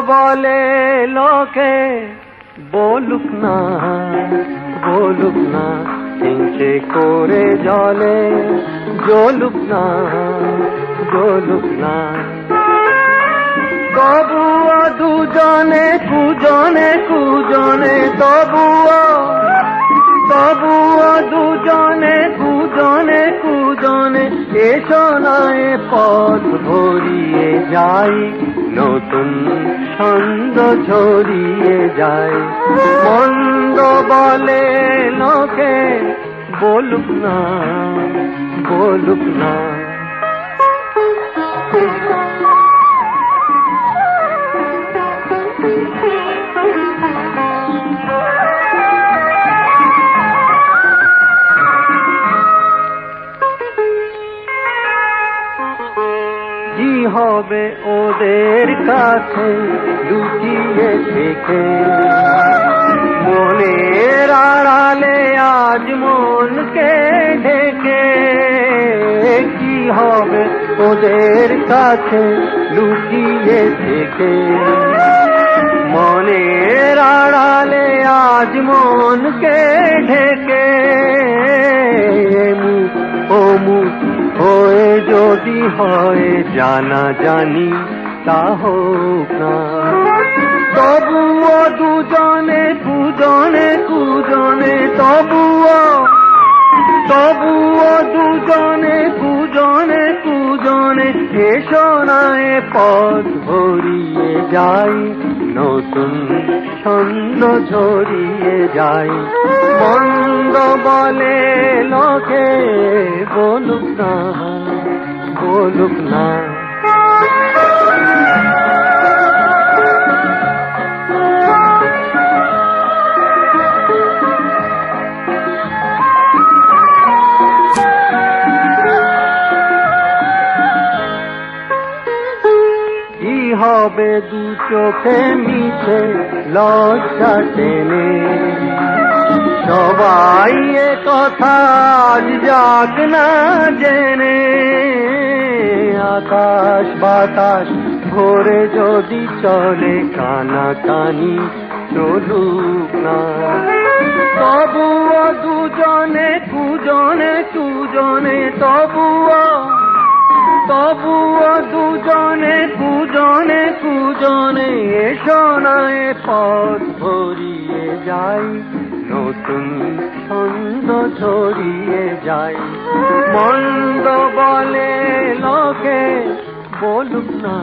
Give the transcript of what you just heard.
বলে লোকে বলুক না হিংসে করে জলে জ্বলুক না তবুও দুজনে কুজনে তবুও দুজনে কুজনে এসো না এ পথ ভরিয়ে যাই নতুন ছন্দ ছড়িয়ে যায় মন্দ বলে লোকে বলুক না কি হবে ওদের কাছে লুকিয়ে থেকে মনের আড়ালে আজ মনকে ঢেকে কি হবে ওদের কাছে লুকিয়ে থেকে মনের আড়ালে আজ মনকে ঢেকে মুখ হয়ে যদি হয় জানা জানি তা হোক না তবুও দুজনে কুজনে তবুও দুজনে কুজনে এসো না এ পথ ভরিয়ে যাই নতুন ছন্দ ছড়িয়ে যাই মন্দ বলে লোকে বলুক না কি হবে দু চোখে মিছে লজ্জা টেনে সবাই এ কথা আজ যাক না জেনে আকাশ বাতাস ভরে যদি চলে কানাকানি চলুক না তবুও দুজনে কুজনে তবুও দুজনে কুজনে এসো না এ পথ ভরিয়ে যাই নতুন ছন্দ ছড়িয়ে যাই মন্দ বলে লোকে বলুক না